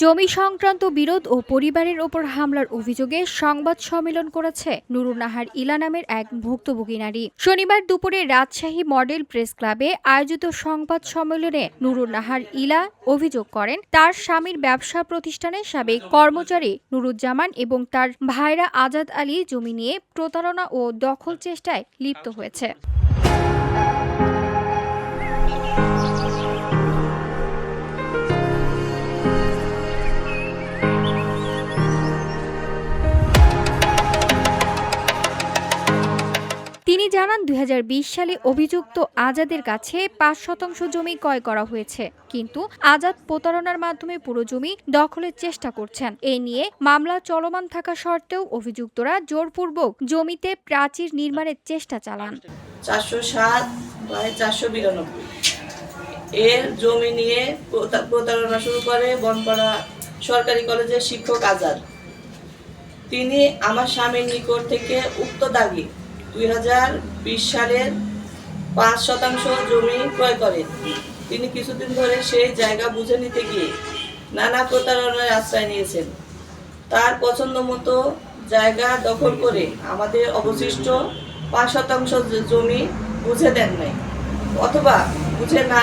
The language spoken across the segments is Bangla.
জমি সংক্রান্ত বিরোধ ও পরিবারের ওপর হামলার অভিযোগে সংবাদ সম্মেলন করেছে নুরুন নাহার ইলা নামের এক ভুক্তভোগী নারী। শনিবার দুপুরে রাজশাহী মডেল প্রেস ক্লাবে আয়োজিত সংবাদ সম্মেলনে নুরুন নাহার ইলা অভিযোগ করেন, তার স্বামীর ব্যবসা প্রতিষ্ঠানের সাবেক কর্মচারী নুরুজ্জামান এবং তার ভাইরা আজাদ আলী জমি নিয়ে প্রতারণা ও দখল চেষ্টায় লিপ্ত হয়েছে। তিনি জানান, ২০২০ সালে অভিযুক্ত আজাদের কাছে ৫% জমি ক্রয় করা হয়েছে, কিন্তু আজাদ প্রতারণার মাধ্যমে পুরো জমি দখলের চেষ্টা করছেন। এ নিয়ে মামলা চলমান থাকা সত্ত্বেও অভিযুক্তরা জোরপূর্বক জমিতে প্রাচীর নির্মাণের চেষ্টা চালান। 407/492 এর জমি নিয়ে প্রতারণা শুরু করে বনপাড়া সরকারি কলেজের শিক্ষক আজাদ। তিনি আমার স্বামীর নিকট থেকে উক্ত দাগে ২০২০ সালের ৫% জমি ক্রয় করেন। তিনি কিছুদিন ধরে সেই জায়গা বুঝে নিতে গিয়ে নানা প্রতারণার আশ্রয় নিয়েছেন। তার পছন্দ মতো জায়গা দখল করে আমাদের অবশিষ্ট ৫% জমি বুঝে দেন নাই, অথবা বুঝে না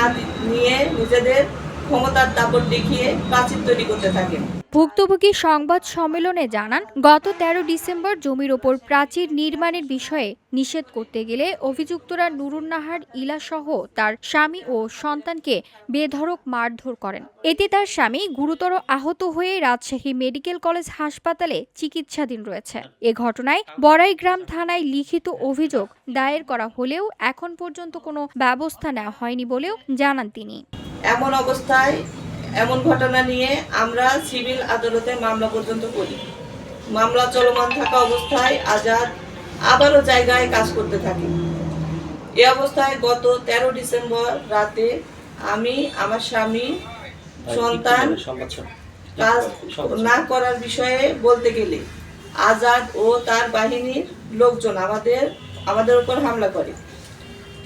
নিয়ে নিজেদের ক্ষমতার দাপট দেখিয়ে প্রাচীর তৈরি করতে থাকেন। ভুক্তভোগী সংবাদ সম্মেলনে জানান, গত ১৩ ডিসেম্বর জমির ওপর প্রাচীর নির্মাণের বিষয়ে নিষেধ করতে গেলে অভিযুক্তরা নুরুন নাহার ইলা সহ তার স্বামী ও সন্তানকে বেধড়ক মারধর করেন। এতে তার স্বামী গুরুতর আহত হয়ে রাজশাহী মেডিকেল কলেজ হাসপাতালে চিকিৎসাধীন রয়েছে। এ ঘটনায় বড়াইগ্রাম থানায় লিখিত অভিযোগ দায়ের করা হলেও এখন পর্যন্ত কোনো ব্যবস্থা নেওয়া হয়নি বলেও জানান তিনি। এমন ঘটনা নিয়ে আমরা সিভিল আদালতে মামলা পর্যন্ত করি। মামলা চলমান থাকা অবস্থায় আজাদ আবারও জায়গায় কাজ করতে থাকে। এ অবস্থায় গত ১৩ ডিসেম্বর রাতে আমি আমার স্বামী সন্তান কাজ না করার বিষয়ে বলতে গেলে আজাদ ও তার বাহিনীর লোকজন আমাদের উপর হামলা করে।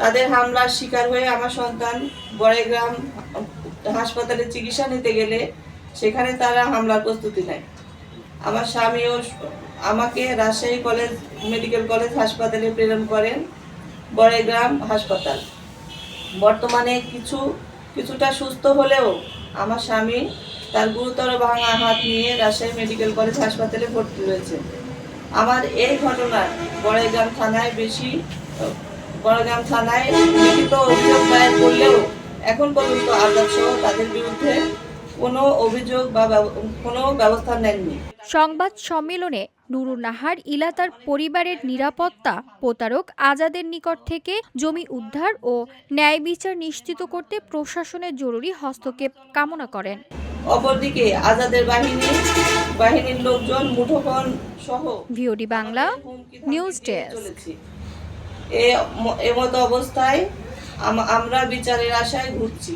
তাদের হামলার শিকার হয়ে আমার সন্তান বড়াইগ্রাম হাসপাতালে চিকিৎসা নিতে গেলে সেখানে তারা হামলার প্রস্তুতি নেয়। আমার স্বামীও আমাকে রাজশাহী মেডিকেল কলেজ হাসপাতালে প্রেরণ করেন বড়াইগ্রাম হাসপাতাল। বর্তমানে কিছুটা সুস্থ হলেও আমার স্বামী তার গুরুতর ভাঙা হাত নিয়ে রাজশাহী মেডিকেল কলেজ হাসপাতালে ভর্তি রয়েছে। আমার এই ঘটনায় বড়াইগ্রাম থানায় লিখিত অভিযোগ দায়ের করলেও এখন পর্যন্ত আজাদ সহ তাদের বিরুদ্ধে কোনো অভিযোগ বা কোনো ব্যবস্থা নেননি। সংবাদ সম্মেলনে নুরুন নাহার ইলা তার পরিবারের নিরাপত্তা, প্রতারক আজাদের নিকট থেকে জমি উদ্ধার ও ন্যায় বিচার নিশ্চিত করতে প্রশাসনের জরুরি হস্তক্ষেপ কামনা করেন। অপরদিকে আজাদের বাহিনীর লোকজন মুঠোফোন সহ ভিওডি বাংলা নিউজ ডেস্ক। এমতো অবস্থায় আমরা বিচারের আশায় ঘুরছি।